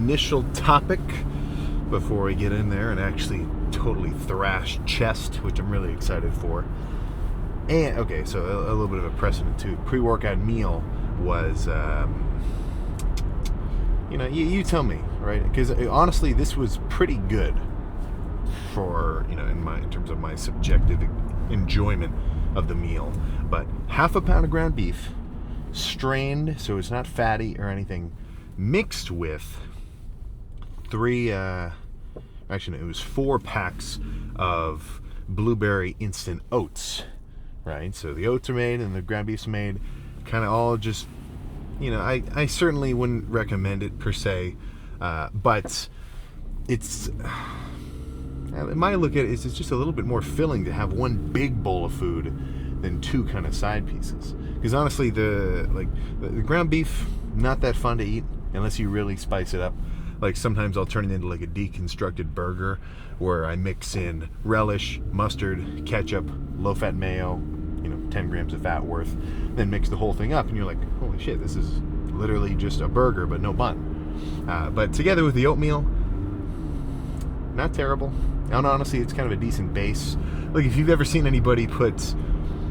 initial topic before we get in there and actually totally thrash chest, which I'm really excited for. And okay, so a little bit of a precedent too. Pre-workout meal was, you tell me, right? Because honestly, this was pretty good for, in terms of my subjective enjoyment of the meal. But half a pound of ground beef, strained so it's not fatty or anything, mixed with it was 4 packs of blueberry instant oats, right? So the oats are made and the ground beef's made, kind of all just, I certainly wouldn't recommend it per se, but it's, my look at it is it's just a little bit more filling to have one big bowl of food than 2 kind of side pieces. Because honestly, the ground beef, not that fun to eat unless you really spice it up. Like sometimes I'll turn it into like a deconstructed burger where I mix in relish, mustard, ketchup, low-fat mayo, 10 grams of fat worth, then mix the whole thing up, and you're like, holy shit, this is literally just a burger but no bun. But together with the oatmeal, not terrible. And honestly, it's kind of a decent base. Like if you've ever seen anybody put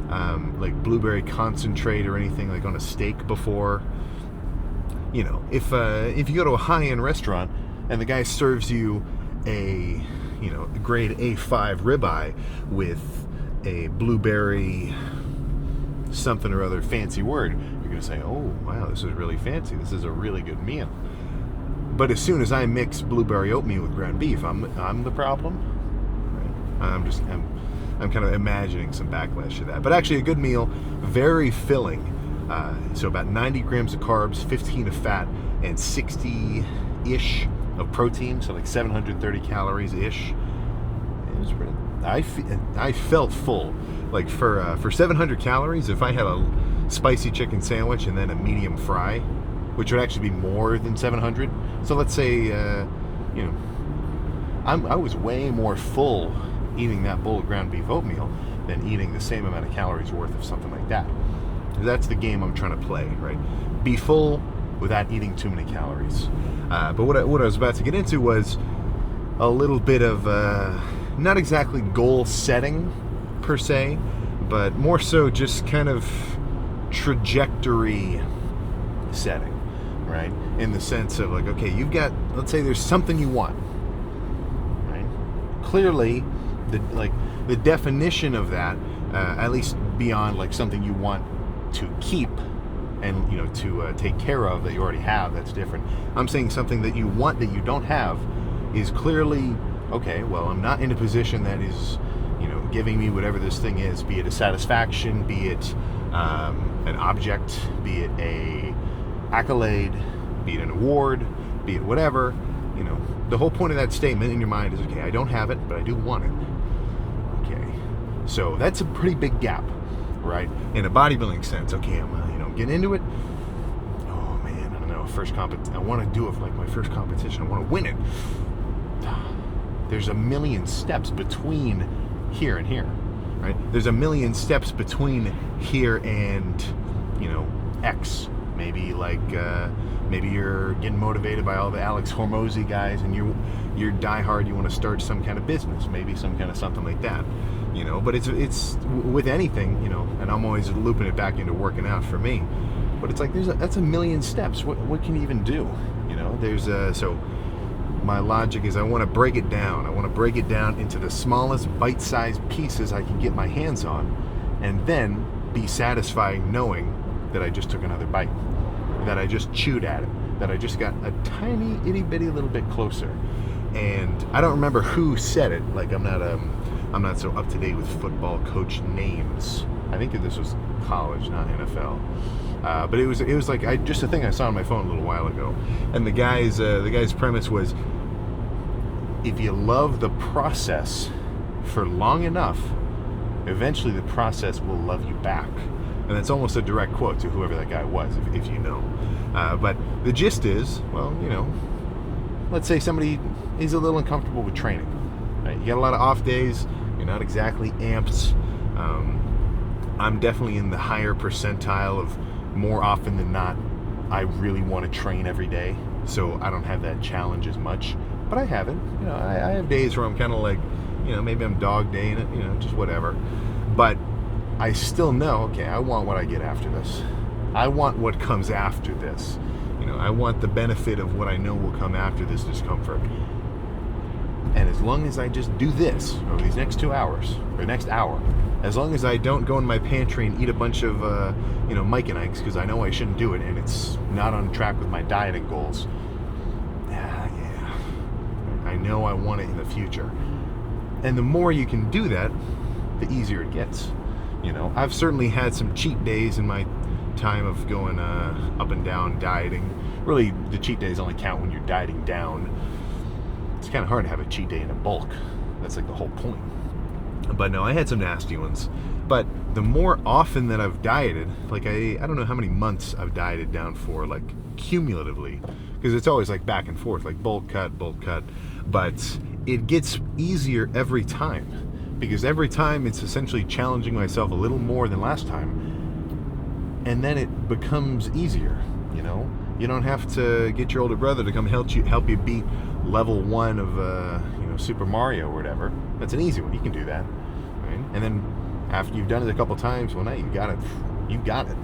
like blueberry concentrate or anything like on a steak before, if you go to a high-end restaurant and the guy serves you a grade A5 ribeye with a blueberry something or other fancy word, you're gonna say, oh wow, this is really fancy, this is a really good meal. But as soon as I mix blueberry oatmeal with ground beef, I'm the problem, right? I'm kind of imagining some backlash to that. But actually a good meal, very filling. So about 90 grams of carbs, 15 of fat, and 60-ish of protein, so like 730 calories-ish. It was pretty, I felt full. Like for 700 calories, if I had a spicy chicken sandwich and then a medium fry, which would actually be more than 700. So let's say, I was way more full eating that bowl of ground beef oatmeal than eating the same amount of calories worth of something like that. That's the game I'm trying to play, right? Be full without eating too many calories. But what I was about to get into was a little bit of, not exactly goal setting per se, but more so just kind of trajectory setting, right? In the sense of like, okay, you've got, let's say there's something you want, right? Clearly, the definition of that, at least beyond like something you want to keep and to take care of that you already have, that's different. I'm saying something that you want that you don't have is clearly, okay, well, I'm not in a position that is giving me whatever this thing is, be it a satisfaction, be it an object, be it a accolade, be it an award, be it whatever. The whole point of that statement in your mind is, okay, I don't have it, but I do want it. Okay, so that's a pretty big gap, right? In a bodybuilding sense, okay, I'm getting into it. Oh man, I don't know. I want to do it for like my first competition. I want to win it. There's a million steps between here and here, right? There's a million steps between here and X. Maybe maybe you're getting motivated by all the Alex Hormozy guys, and you're diehard. You want to start some kind of business, maybe some kind of something like that. But it's with anything, and I'm always looping it back into working out for me. But it's like that's a million steps. What can you even do? So my logic is I want to break it down. I want to break it down into the smallest bite-sized pieces I can get my hands on, and then be satisfied knowing that I just took another bite, that I just chewed at it, that I just got a tiny itty-bitty little bit closer. And I don't remember who said it. Like I'm not so up to date with football coach names. I think this was college, not NFL. But it was like just a thing I saw on my phone a little while ago. And the guy's premise was, if you love the process for long enough, eventually the process will love you back. And that's almost a direct quote to whoever that guy was, if you know. But the gist is, well, let's say somebody is a little uncomfortable with training. Right? You got a lot of off days. You're not exactly amped. I'm definitely in the higher percentile of more often than not, I really want to train every day. so I don't have that challenge as much. But I have it. You know, I have days where I'm kind of like, you know, maybe I'm dog daying it, you know, just whatever. But I still know, okay, I want what I get after this. I want what comes after this. You know, I want the benefit of what I know will come after this discomfort. And as long as I just do this over these next 2 hours, or next hour, as long as I don't go in my pantry and eat a bunch of, you know, Mike and Ike's, because I know I shouldn't do it, and it's not on track with my dieting goals, I know I want it in the future. And the more you can do that, the easier it gets. You know, I've certainly had some cheat days in my time of going up and down dieting. Really, the cheat days only count when you're dieting down. It's kind of hard to have a cheat day in a bulk. That's like the whole point. But no, I had some nasty ones. But the more often that I've dieted, like I don't know how many months I've dieted down for, like cumulatively, because it's always like back and forth, like bulk cut. But it gets easier every time, because every time it's essentially challenging myself a little more than last time, and then it becomes easier. You know, you don't have to get your older brother to come help you beat level 1 of you know, Super Mario or whatever. That's an easy one. You can do that, right? And then after you've done it a couple times, well, now you got it.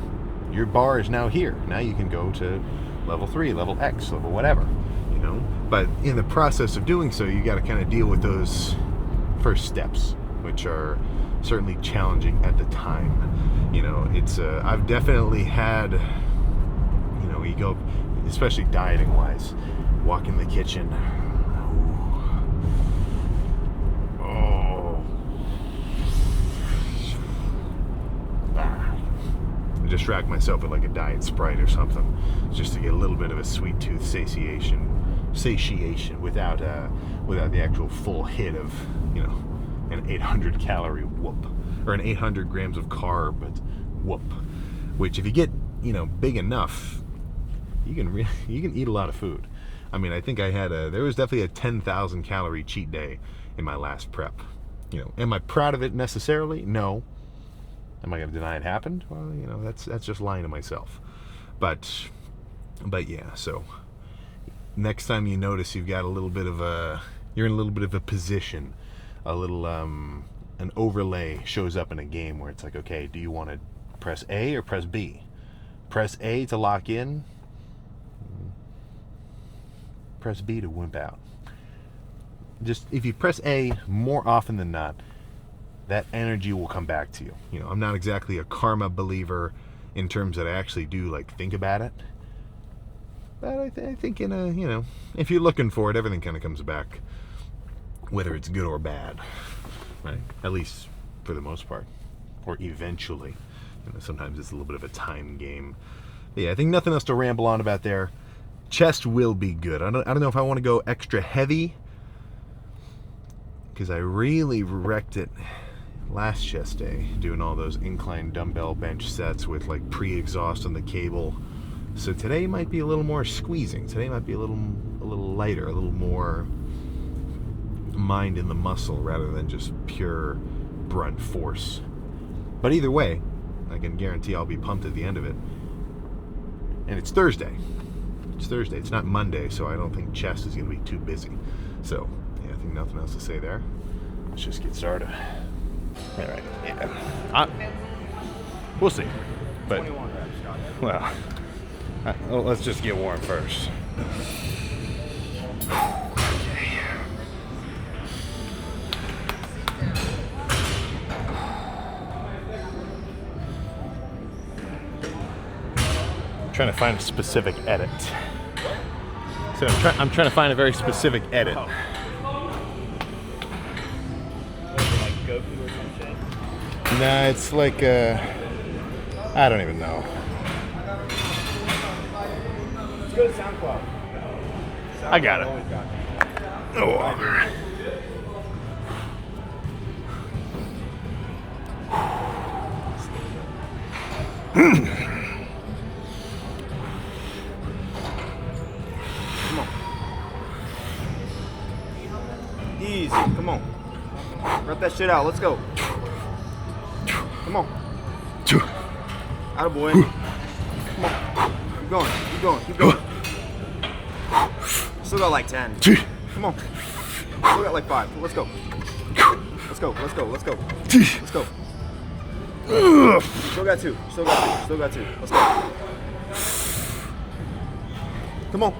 Your bar is now here. Now you can go to level 3, level X, level whatever. You know, but in the process of doing so, you got to kind of deal with those first steps, which are certainly challenging at the time. You know, it's I've definitely had, you know, you go, especially dieting wise, walk in the kitchen, distract myself with like a diet Sprite or something, just to get a little bit of a sweet tooth satiation without the actual full hit of, you know, an 800 calorie whoop, or an 800 grams of carb whoop, which if you get, you know, big enough, you can eat a lot of food. I mean, I think there was definitely a 10,000 calorie cheat day in my last prep. You know, am I proud of it necessarily? No. Am I going to deny it happened? Well, you know, that's just lying to myself. But yeah, so next time you notice you've got you're in a little bit of a position, a little, an overlay shows up in a game where it's like, okay, do you want to press A or press B? Press A to lock in, press B to wimp out. Just, if you press A more often than not, that energy will come back to you. You know, I'm not exactly a karma believer in terms that I actually do, like, think about it. But I think in a, you know, if you're looking for it, everything kind of comes back, whether it's good or bad, right? At least for the most part, or eventually. You know, sometimes it's a little bit of a time game. But yeah, I think nothing else to ramble on about there. Chest will be good. I don't know if I want to go extra heavy, because I really wrecked it last chest day, doing all those incline dumbbell bench sets with like pre-exhaust on the cable. So today might be a little more squeezing. Today might be a little lighter, a little more mind in the muscle rather than just pure brunt force. But either way, I can guarantee I'll be pumped at the end of it. And it's Thursday. It's Thursday. It's not Monday, so I don't think chest is going to be too busy. So yeah, I think nothing else to say there. Let's just get started. All right. Yeah. We'll see. But, well, let's just get warm first. Okay. I'm trying to find a specific edit. So I'm trying to find a very specific edit. Nah, it's like, I don't even know. Let's go to SoundCloud. I got it. Oh. Come on. Easy, come on. Rep that shit out, let's go. Come on. Attaboy. Come on. Keep going, keep going, keep going. Still got like 10. Come on. Still got like 5. Let's go. Let's go. Let's go. Let's go. Let's go. Still got 2. Still got 2. Still got 2. Let's go. Come on.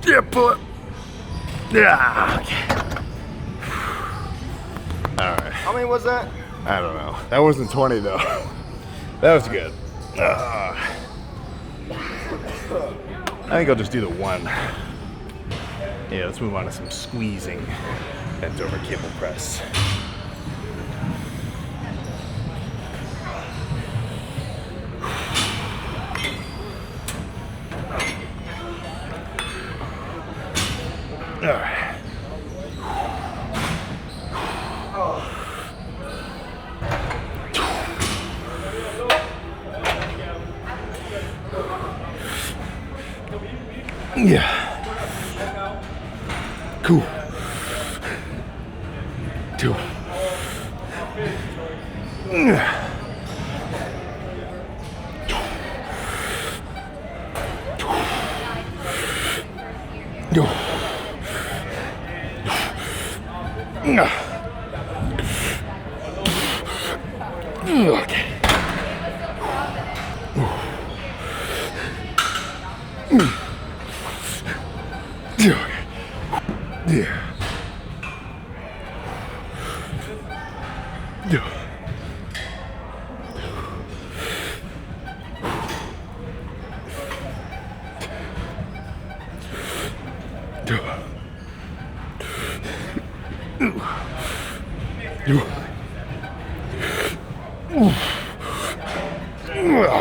Yeah, pull it. Yeah. Okay. All right. How many was that? I don't know. That wasn't 20 though. That was good. I think I'll just do the 1. Yeah, let's move on to some squeezing. Bent over cable press. All right. Yeah. Cool. 2. Okay. Yeah.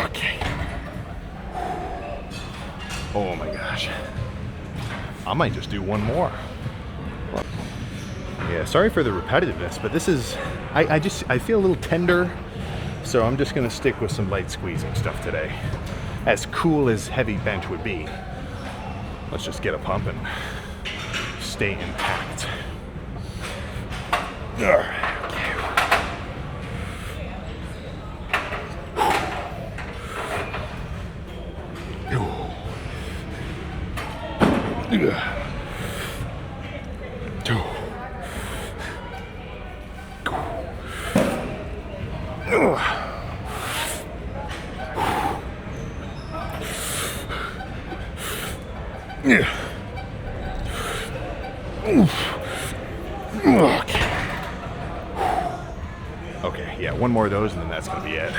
Okay. Oh my gosh. I might just do 1 more. Yeah, sorry for the repetitiveness, but this is, I feel a little tender, so I'm just gonna stick with some light squeezing stuff today. As cool as heavy bench would be, let's just get a pump and stay intact. All right. Okay, yeah, 1 more of those and then that's gonna be it.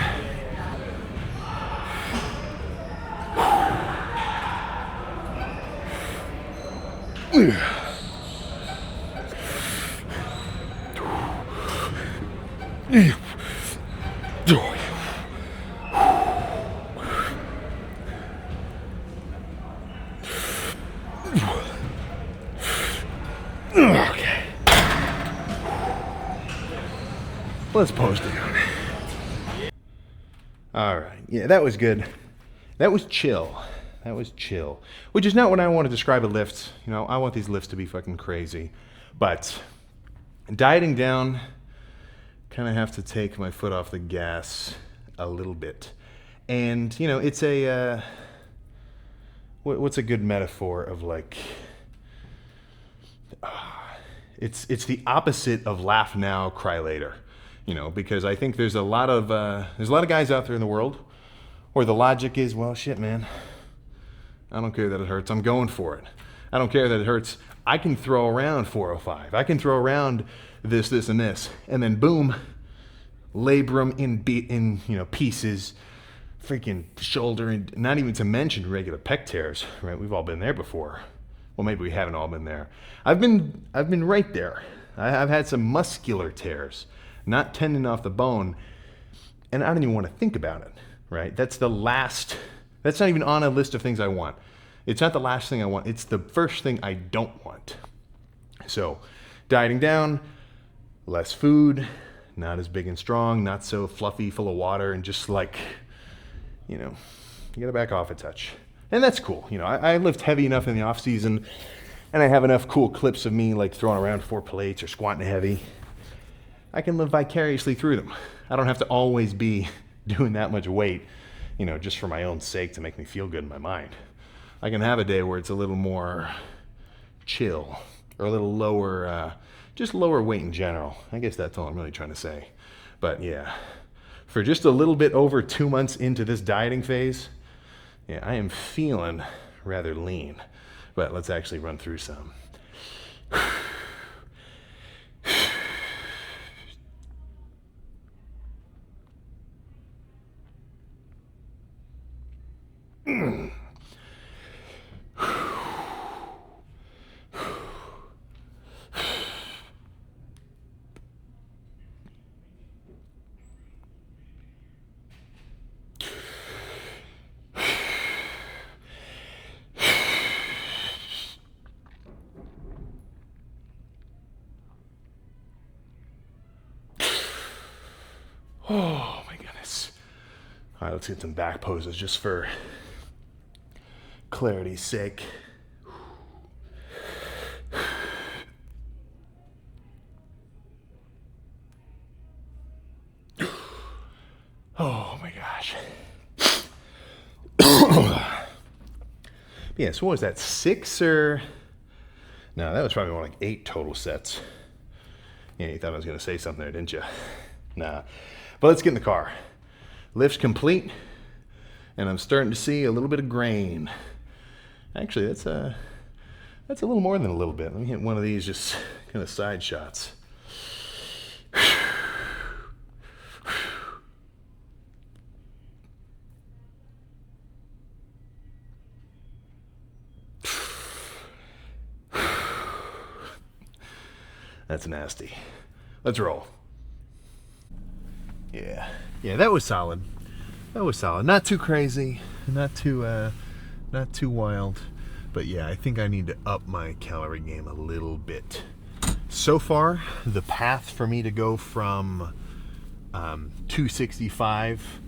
Okay. Let's pose down. All right. Yeah, that was good. That was chill. That was chill. Which is not what I want to describe a lift. You know, I want these lifts to be fucking crazy. But dieting down, kind of have to take my foot off the gas a little bit. And, you know, it's a, what's a good metaphor of like, it's the opposite of laugh now, cry later. You know, because I think there's a lot of guys out there in the world where the logic is, well, shit, man, I don't care that it hurts. I'm going for it. I don't care that it hurts. I can throw around 405. I can throw around this, and this, and then boom, labor them in pieces, freaking shoulder, and not even to mention regular pec tears. Right? We've all been there before. Well, maybe we haven't all been there. I've been right there. I've had some muscular tears, not tendon off the bone, and I don't even want to think about it, right? That's not even on a list of things I want. It's not the last thing I want. It's the first thing I don't want. So, dieting down, less food, not as big and strong, not so fluffy, full of water, and just like, you gotta back off a touch. And that's cool. I lift heavy enough in the off season, and I have enough cool clips of me like throwing around 4 plates or squatting heavy. I can live vicariously through them. I don't have to always be doing that much weight, just for my own sake to make me feel good in my mind. I can have a day where it's a little more chill or a little lower, just lower weight in general. I guess that's all I'm really trying to say. But yeah, for just a little bit over 2 months into this dieting phase, yeah, I am feeling rather lean. But let's actually run through some. Oh my goodness. All right, let's get some back poses just for clarity's sake. Oh my gosh. Yeah, so what was that, 6 or... No, that was probably more like 8 total sets. Yeah, you thought I was going to say something there, didn't you? Nah. But let's get in the car. Lift's complete, and I'm starting to see a little bit of grain. Actually, that's a little more than a little bit. Let me hit one of these just kind of side shots. That's nasty. Let's roll. Yeah, that was solid. Not too crazy, not too wild, but yeah, I think I need to up my calorie game a little bit. So far, the path for me to go from 265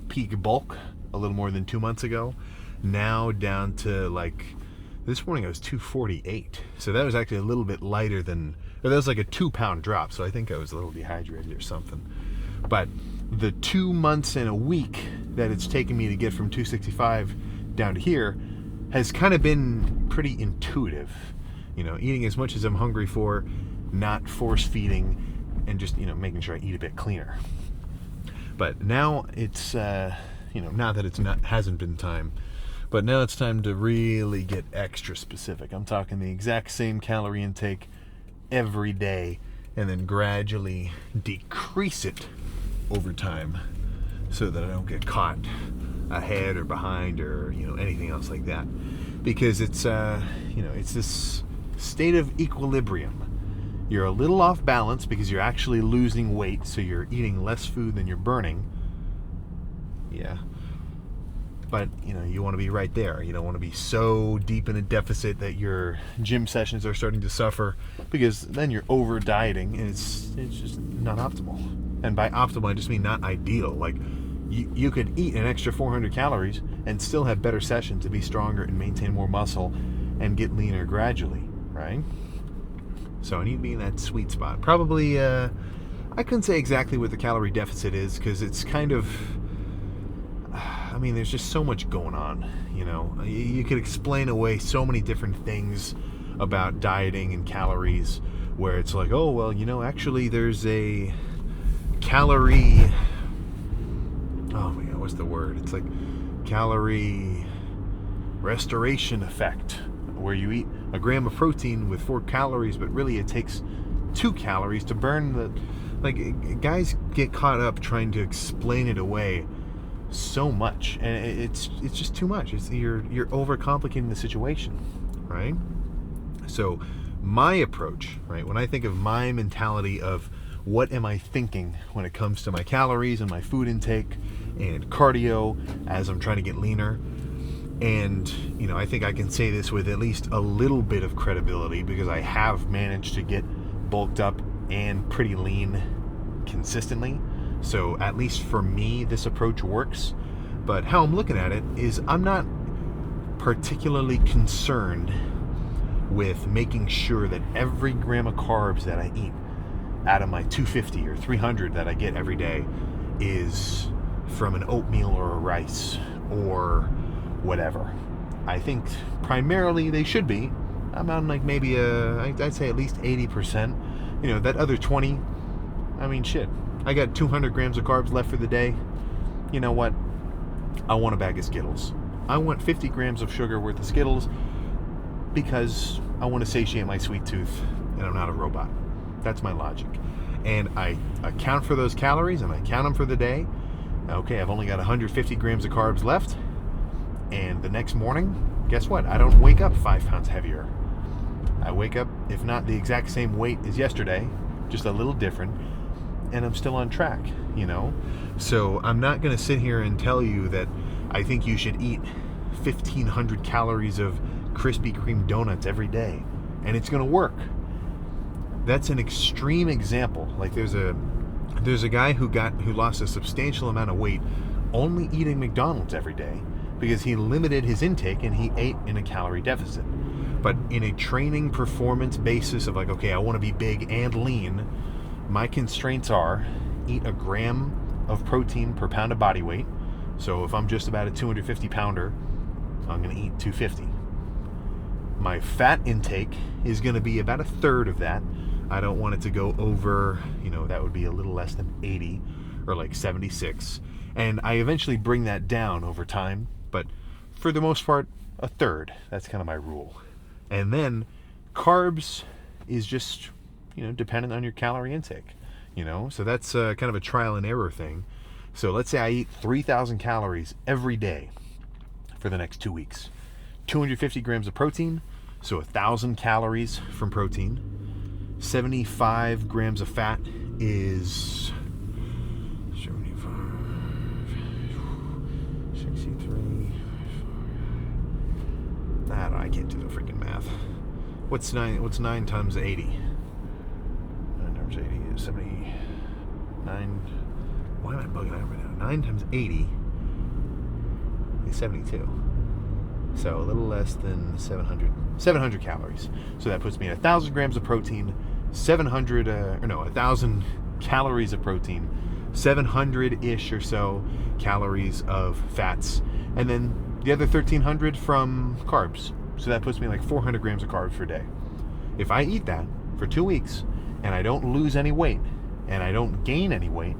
peak bulk a little more than 2 months ago, now down to like this morning I was 248. So that was actually a little bit lighter than, or that was like a 2-pound drop. So I think I was a little dehydrated or something. But the 2 months and a week that it's taken me to get from 265 down to here has kind of been pretty intuitive. You know, eating as much as I'm hungry for, not force feeding, and just, you know, making sure I eat a bit cleaner. But now it's, you know, not that hasn't been time, but now it's time to really get extra specific. I'm talking the exact same calorie intake every day, and then gradually decrease it over time so that I don't get caught ahead or behind or, you know, anything else like that. Because it's, you know, it's this state of equilibrium. You're a little off balance because you're actually losing weight, so you're eating less food than you're burning. Yeah. But, you know, you want to be right there. You don't want to be so deep in a deficit that your gym sessions are starting to suffer, because then you're over dieting and it's just not optimal. And by optimal, I just mean not ideal. Like, you could eat an extra 400 calories and still have better sessions to be stronger and maintain more muscle and get leaner gradually, right? So I need to be in that sweet spot. Probably, I couldn't say exactly what the calorie deficit is, because it's kind of, I mean, there's just so much going on, you know. You could explain away so many different things about dieting and calories, where it's like, oh, well, you know, actually there's a calorie, oh my God, what's the word? It's like calorie restoration effect, where you eat a gram of protein with 4 calories, but really it takes 2 calories to burn the, like, guys get caught up trying to explain it away so much, and it's just too much. You're overcomplicating the situation, right? So my approach, right, when I think of my mentality of what am I thinking when it comes to my calories and my food intake and cardio as I'm trying to get leaner, and, you know, I think I can say this with at least a little bit of credibility, because I have managed to get bulked up and pretty lean consistently. So at least for me, this approach works. But how I'm looking at it is, I'm not particularly concerned with making sure that every gram of carbs that I eat out of my 250 or 300 that I get every day is from an oatmeal or a rice or whatever. I think primarily they should be. I'm on like maybe I'd say at least 80%. You know, that other 20, I mean, shit. I got 200 grams of carbs left for the day. You know what? I want a bag of Skittles. I want 50 grams of sugar worth of Skittles because I want to satiate my sweet tooth, and I'm not a robot. That's my logic. And I account for those calories, and I count them for the day. Okay, I've only got 150 grams of carbs left, and the next morning, guess what? I don't wake up 5 pounds heavier. I wake up, if not the exact same weight as yesterday, just a little different, and I'm still on track, you know? So I'm not going to sit here and tell you that I think you should eat 1,500 calories of Krispy Kreme donuts every day, and it's going to work. That's an extreme example. Like there's a guy who lost a substantial amount of weight only eating McDonald's every day because he limited his intake and he ate in a calorie deficit. But in a training performance basis of like, okay, I want to be big and lean, my constraints are eat a gram of protein per pound of body weight. So if I'm just about a 250 pounder, I'm going to eat 250. My fat intake is going to be about a third of that. I don't want it to go over, you know, that would be a little less than 80 or like 76. And I eventually bring that down over time, but for the most part, a third. That's kind of my rule. And then carbs is just, you know, dependent on your calorie intake, you know, so that's kind of a trial and error thing. So let's say I eat 3,000 calories every day for the next 2 weeks. 250 grams of protein, so 1,000 calories from protein. 75 grams of fat is 75, 63. I can't do the freaking math. What's 9 times 80? 9 times 80 is 79. Why am I bugging out right now? 9 times 80 is 72. So a little less than 700 calories. So that puts me at 1,000 grams of protein, 1,000 calories of protein, 700-ish or so calories of fats, and then the other 1,300 from carbs. So that puts me like 400 grams of carbs per day. If I eat that for 2 weeks and I don't lose any weight and I don't gain any weight,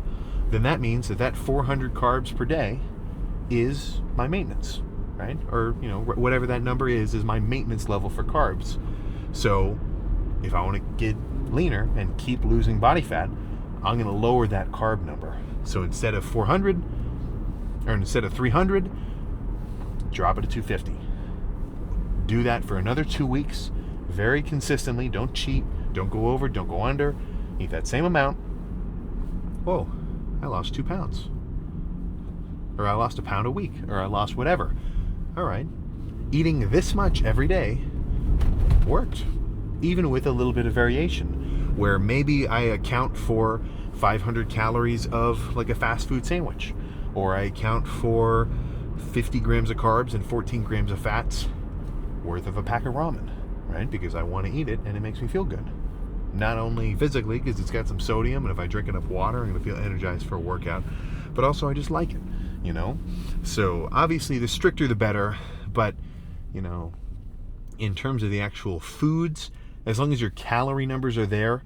then that means that 400 carbs per day is my maintenance, right? Or, you know, whatever that number is my maintenance level for carbs. So if I want to get leaner and keep losing body fat, I'm going to lower that carb number. So instead of 400, or instead of 300, drop it to 250. Do that for another 2 weeks, very consistently. Don't cheat, don't go over, don't go under. Eat that same amount. Whoa, I lost 2 pounds. Or I lost a pound a week, or I lost whatever. All right, eating this much every day worked, even with a little bit of variation, where maybe I account for 500 calories of like a fast food sandwich, or I account for 50 grams of carbs and 14 grams of fats worth of a pack of ramen, right? Because I want to eat it and it makes me feel good. Not only physically, because it's got some sodium, and if I drink enough water, I'm going to feel energized for a workout, but also I just like it, you know? So obviously the stricter the better, but, you know, in terms of the actual foods, as long as your calorie numbers are there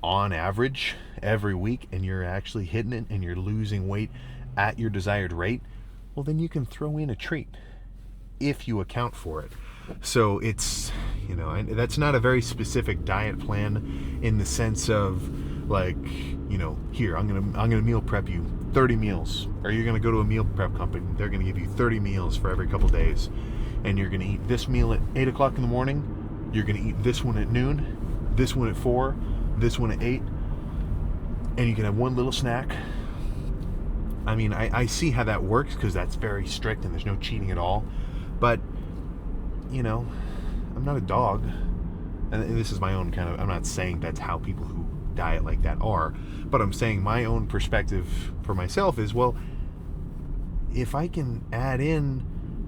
on average every week and you're actually hitting it and you're losing weight at your desired rate, well, then you can throw in a treat if you account for it. So it's, you know, that's not a very specific diet plan in the sense of like, you know, here, I'm gonna meal prep you 30 meals, or you're gonna go to a meal prep company, they're gonna give you 30 meals for every couple days, and you're gonna eat this meal at 8 o'clock in the morning, you're gonna eat this one at noon, this one at 4, this one at 8, and you can have one little snack. I mean, I see how that works because that's very strict and there's no cheating at all. But, you know, I'm not a dog. And this is my own kind of, I'm not saying that's how people who diet like that are. But I'm saying my own perspective for myself is, well, if I can add in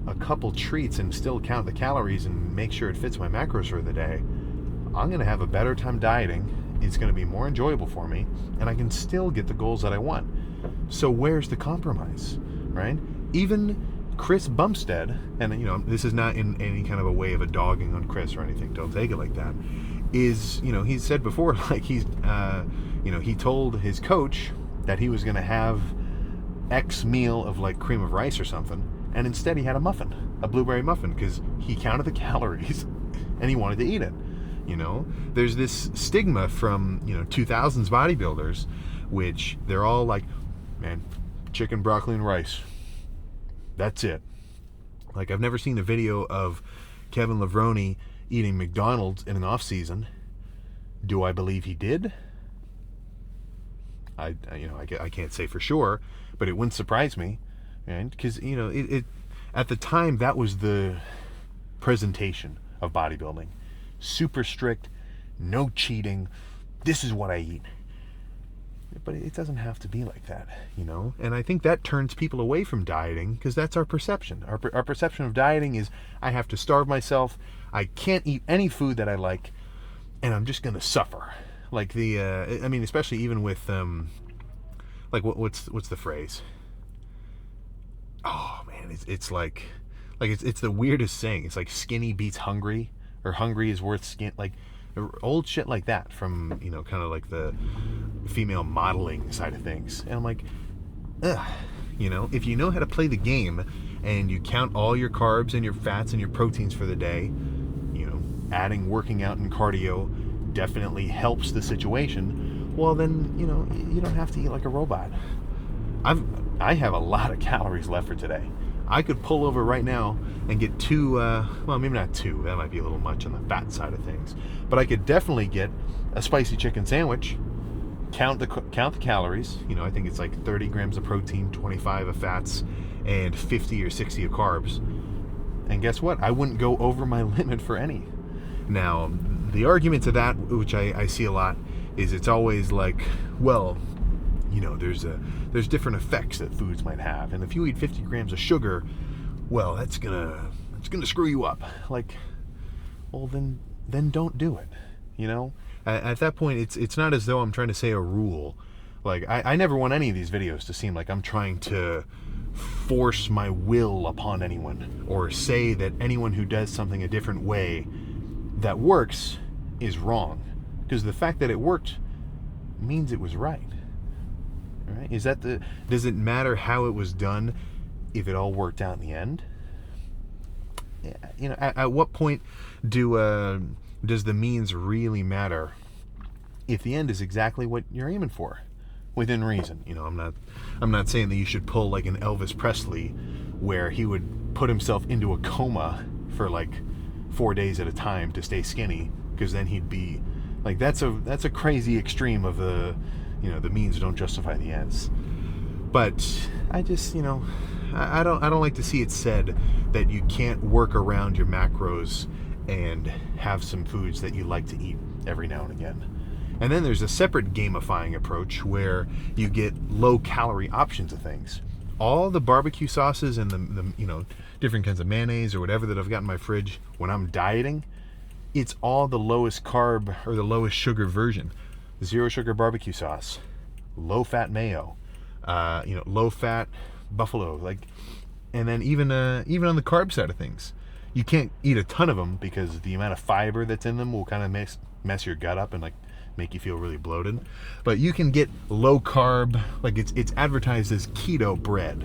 a couple treats and still count the calories and make sure it fits my macros for the day, I'm going to have a better time dieting. It's going to be more enjoyable for me, and I can still get the goals that I want. So where's the compromise, right? Even Chris Bumstead, and you know, this is not in any kind of a way of a dogging on Chris or anything, don't take it like that, is, you know, he's said before, like he's, you know, he told his coach that he was going to have X meal of like cream of rice or something, and instead he had a muffin, a blueberry muffin, because he counted the calories and he wanted to eat it. You know, there's this stigma from, you know, 2000s bodybuilders, which they're all like, man, chicken, broccoli, and rice. That's it. Like, I've never seen a video of Kevin Levrone eating McDonald's in an off season. Do I believe he did? I can't say for sure, but it wouldn't surprise me, and because, you know, it at the time that was the presentation of bodybuilding. Super strict, no cheating, this is what I eat. But it doesn't have to be like that, you know? And I think that turns people away from dieting, because that's our perception. Our perception of dieting is, I have to starve myself, I can't eat any food that I like, and I'm just going to suffer. Like I mean, especially even with, like, what's the phrase? Oh, man, it's like it's the weirdest saying. It's like skinny beats hungry, or hungry is worth skin, like old shit like that from, you know, kind of like the female modeling side of things. And I'm like, ugh, you know, if you know how to play the game and you count all your carbs and your fats and your proteins for the day, you know, adding working out and cardio definitely helps the situation, well then, you know, you don't have to eat like a robot. I have a lot of calories left for today. I could pull over right now and get two, well, maybe not two, that might be a little much on the fat side of things, but I could definitely get a spicy chicken sandwich, count the calories, you know, I think it's like 30 grams of protein, 25 of fats, and 50 or 60 of carbs, and guess what? I wouldn't go over my limit for any. Now, the argument to that, which I see a lot, is it's always like, well, you know, there's different effects that foods might have, and if you eat 50 grams of sugar, well, it's gonna screw you up. Like, well, then don't do it. You know, at that point, it's not as though I'm trying to say a rule. Like, I never want any of these videos to seem like I'm trying to force my will upon anyone, or say that anyone who does something a different way that works is wrong, because the fact that it worked means it was right. Right? Does it matter how it was done if it all worked out in the end? Yeah, you know, at what point does the means really matter if the end is exactly what you're aiming for, within reason? You know, I'm not saying that you should pull like an Elvis Presley, where he would put himself into a coma for like 4 days at a time to stay skinny, because then he'd be like, that's a crazy extreme of the, you know, the means don't justify the ends. But I just, you know, I don't like to see it said that you can't work around your macros and have some foods that you like to eat every now and again. And then there's a separate gamifying approach where you get low-calorie options of things. All the barbecue sauces and the you know, different kinds of mayonnaise or whatever that I've got in my fridge when I'm dieting, it's all the lowest carb or the lowest sugar version. Zero sugar barbecue sauce, low fat mayo, you know, low fat buffalo, like, and then even on the carb side of things, you can't eat a ton of them because the amount of fiber that's in them will kind of mess your gut up and like make you feel really bloated. But you can get low carb, like it's advertised as keto bread.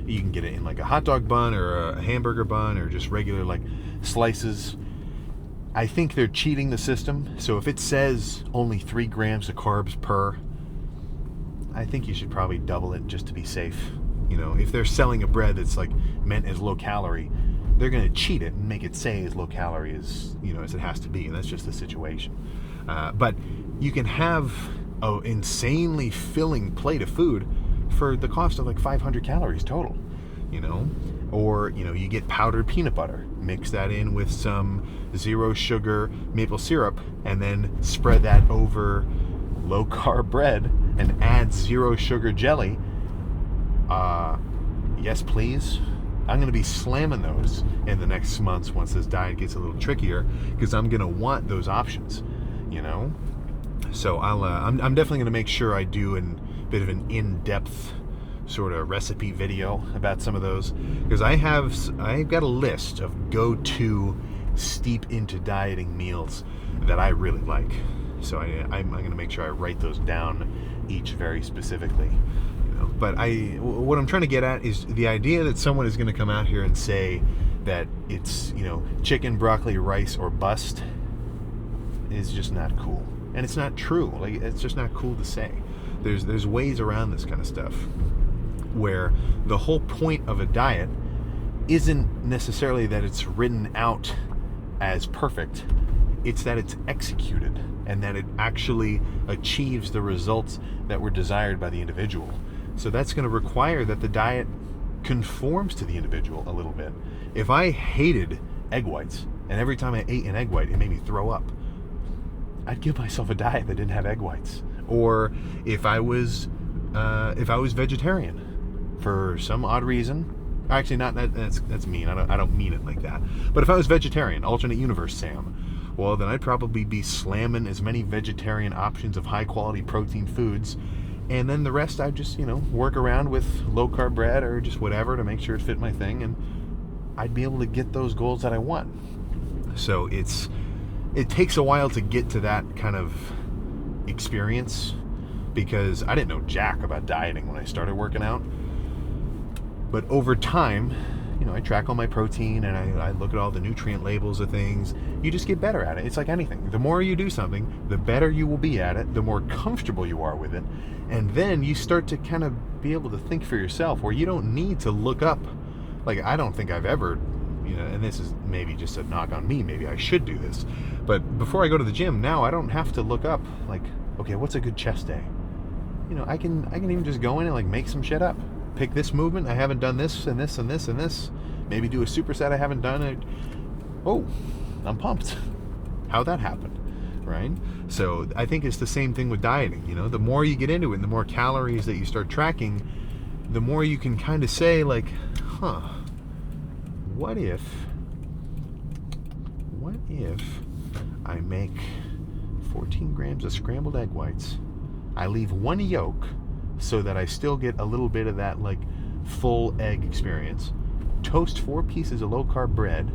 You can get it in like a hot dog bun or a hamburger bun or just regular like slices. I think they're cheating the system. So if it says only 3 grams of carbs per, I think you should probably double it just to be safe. You know, if they're selling a bread that's like meant as low calorie, they're going to cheat it and make it say as low calorie as, you know, as it has to be. And that's just the situation. But you can have an insanely filling plate of food for the cost of like 500 calories total, you know. Or, you know, you get powdered peanut butter, mix that in with some zero sugar maple syrup, and then spread that over low carb bread and add zero sugar jelly. Yes, please. I'm going to be slamming those in the next months once this diet gets a little trickier, because I'm going to want those options, you know. So I'm definitely going to make sure I do a bit of an in-depth sort of recipe video about some of those, because I've got a list of go-to steep into dieting meals that I really like. So I'm going to make sure I write those down each very specifically. But what I'm trying to get at is the idea that someone is going to come out here and say that it's, chicken, broccoli, rice, or bust is just not cool. And it's not true. Like, it's just not cool to say. There's ways around this kind of stuff where the whole point of a diet isn't necessarily that it's written out as perfect. It's that it's executed and that it actually achieves the results that were desired by the individual. So that's going to require that the diet conforms to the individual a little bit. If I hated egg whites and every time I ate an egg white it made me throw up, I'd give myself a diet that didn't have egg whites. Or if I was vegetarian for some odd reason, actually not that's mean. I don't mean it like that. But if I was vegetarian, alternate universe Sam, well then I'd probably be slamming as many vegetarian options of high quality protein foods. And then the rest I'd just, work around with low-carb bread or just whatever to make sure it fit my thing, and I'd be able to get those goals that I want. So it takes a while to get to that kind of experience, because I didn't know jack about dieting when I started working out. But over time, I track all my protein and I look at all the nutrient labels of things. You just get better at it. It's like anything. The more you do something, the better you will be at it, the more comfortable you are with it. And then you start to kind of be able to think for yourself, where you don't need to look up. Like, I don't think I've ever, and this is maybe just a knock on me, maybe I should do this. But before I go to the gym now, I don't have to look up, like, okay, what's a good chest day? I can even just go in and like make some shit up. Pick this movement, I haven't done this and this and this and this. Maybe do a superset I haven't done it. Oh, I'm pumped. How'd that happen? Right? So I think it's the same thing with dieting. The more you get into it and the more calories that you start tracking, the more you can kind of say like, what if I make 14 grams of scrambled egg whites, I leave one yolk so that I still get a little bit of that like full egg experience, toast 4 pieces of low-carb bread.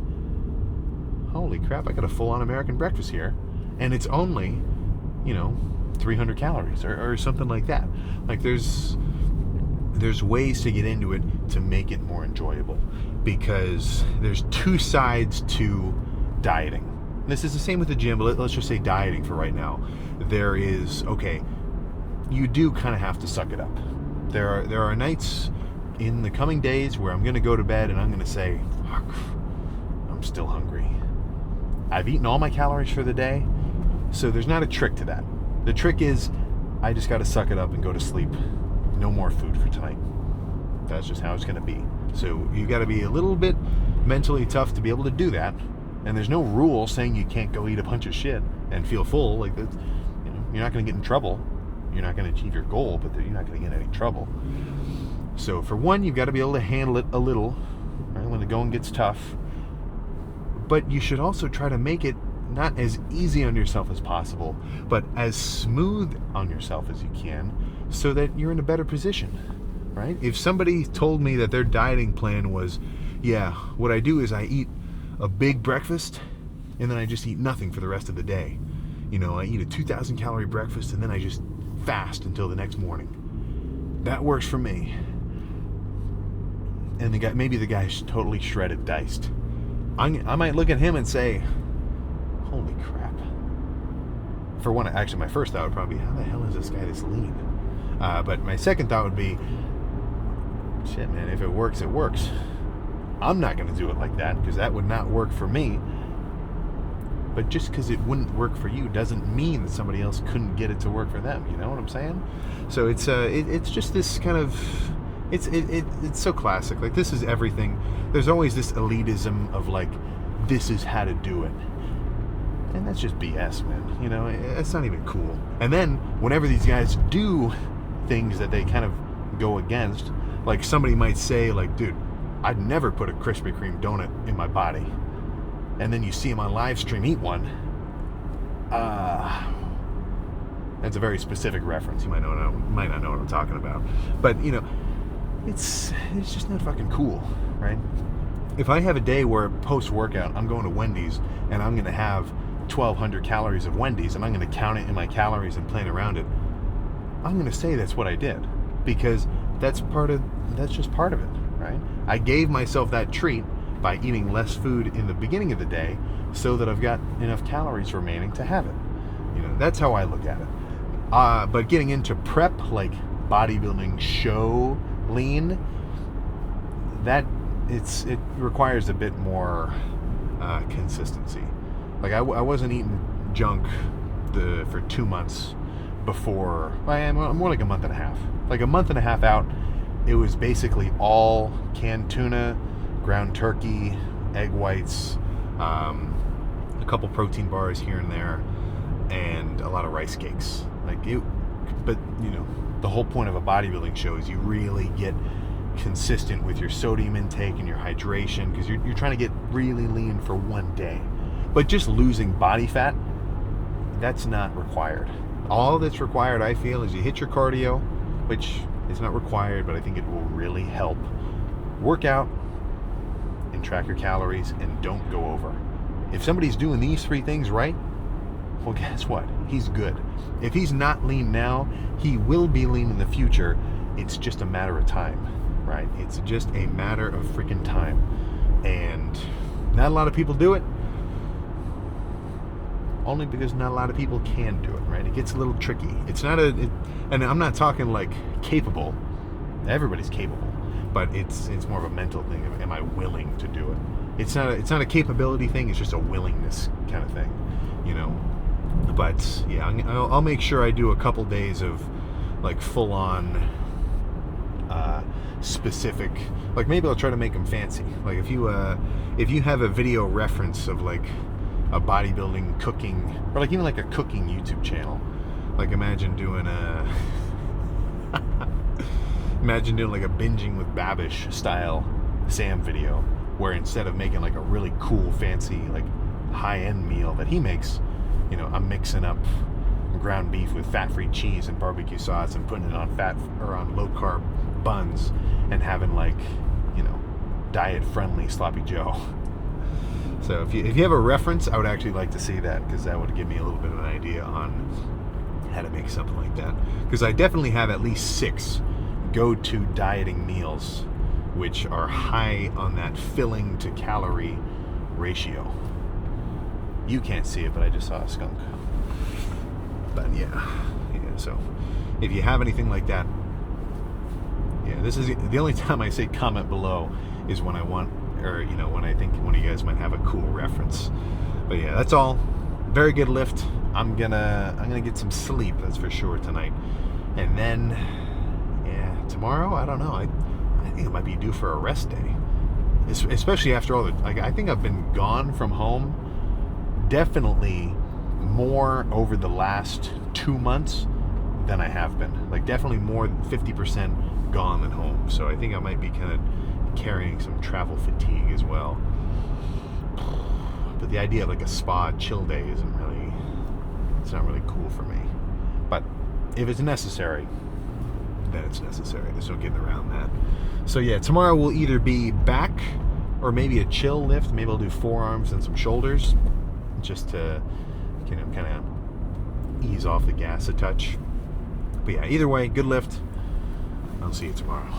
Holy crap, I got a full-on American breakfast here, and it's only 300 calories or something like that. Like, there's ways to get into it to make it more enjoyable, because there's two sides to dieting. This is the same with the gym, but let's just say dieting for right now. There is, you do kind of have to suck it up. There are nights in the coming days where I'm going to go to bed and I'm going to say, fuck, I'm still hungry. I've eaten all my calories for the day, so there's not a trick to that. The trick is I just got to suck it up and go to sleep. No more food for tonight. That's just how it's going to be. So you got to be a little bit mentally tough to be able to do that. And there's no rule saying you can't go eat a bunch of shit and feel full. Like, that, you're not going to get in trouble. You're not going to achieve your goal, but you're not going to get in any trouble. So for one, you've got to be able to handle it a little, right, when the going gets tough. But you should also try to make it not as easy on yourself as possible, but as smooth on yourself as you can, so that you're in a better position, right? If somebody told me that their dieting plan was, what I do is I eat a big breakfast and then I just eat nothing for the rest of the day. I eat a 2,000 calorie breakfast and then I just fast until the next morning. That works for me. And maybe the guy's totally shredded, diced. I might look at him and say, holy crap. For one, actually my first thought would probably be, how the hell is this guy this lean? But my second thought would be, shit man, if it works, it works. I'm not going to do it like that, because that would not work for me. But just because it wouldn't work for you doesn't mean that somebody else couldn't get it to work for them. You know what I'm saying? So it's just this kind of, it's so classic. Like, this is everything. There's always this elitism of like, this is how to do it. And that's just BS, man. It's not even cool. And then whenever these guys do things that they kind of go against, like somebody might say like, dude, I'd never put a Krispy Kreme donut in my body. And then you see him on live stream eat one. That's a very specific reference. You might not know what I'm talking about. But, it's just not fucking cool, right? If I have a day where post-workout I'm going to Wendy's and I'm going to have 1,200 calories of Wendy's and I'm going to count it in my calories and plan around it, I'm going to say that's what I did, because that's just part of it, right? I gave myself that treat by eating less food in the beginning of the day so that I've got enough calories remaining to have it. You know, that's how I look at it. But getting into prep, like bodybuilding show lean, it requires a bit more consistency. Like I wasn't eating junk for 2 months before. More like a month and a half. Like a month and a half out, it was basically all canned tuna, ground turkey, egg whites, a couple protein bars here and there, and a lot of rice cakes. But you know, the whole point of a bodybuilding show is you really get consistent with your sodium intake and your hydration, because you're trying to get really lean for one day. But just losing body fat, that's not required. All that's required, I feel, is you hit your cardio, which is not required, but I think it will really help. Work out and track your calories and don't go over. If somebody's doing these 3 things right, well, guess what? He's good. If he's not lean now, he will be lean in the future. It's just a matter of time, right? It's just a matter of freaking time. And not a lot of people do it, only because not a lot of people can do it, right? It gets a little tricky. It's not and I'm not talking like capable. Everybody's capable, but it's more of a mental thing. Am I willing to do it? It's not a capability thing. It's just a willingness kind of thing, you know. But yeah, I'll make sure I do a couple days of like full on specific. Like maybe I'll try to make them fancy. Like if you have a video reference of like a bodybuilding, cooking, or like even like a cooking YouTube channel. Like imagine doing like a binging with Babish style Sam video, where instead of making like a really cool, fancy, like high-end meal that he makes, you know, I'm mixing up ground beef with fat-free cheese and barbecue sauce and putting it on on low-carb buns and having like, you know, diet-friendly sloppy Joe. So if you have a reference, I would actually like to see that, because that would give me a little bit of an idea on how to make something like that. Because I definitely have at least 6 go-to dieting meals which are high on that filling to calorie ratio. You can't see it, but I just saw a skunk. But yeah. So if you have anything like that, yeah, this is the only time I say comment below is when I want, or you know, when I think one of you guys might have a cool reference. But yeah, that's all. Very good lift. I'm gonna get some sleep, that's for sure, tonight. And then yeah, tomorrow, I don't know. I think it might be due for a rest day. Especially after all the, like, I think I've been gone from home definitely more over the last 2 months than I have been. Like definitely more than 50% gone than home. So I think I might be kind of carrying some travel fatigue as well. But the idea of like a spa chill day it's not really cool for me. But if it's necessary, then it's necessary. There's no getting around that. So yeah, tomorrow will either be back or maybe a chill lift. Maybe I'll do forearms and some shoulders, just to, you know, kind of ease off the gas a touch. But yeah, either way, good lift. I'll see you tomorrow.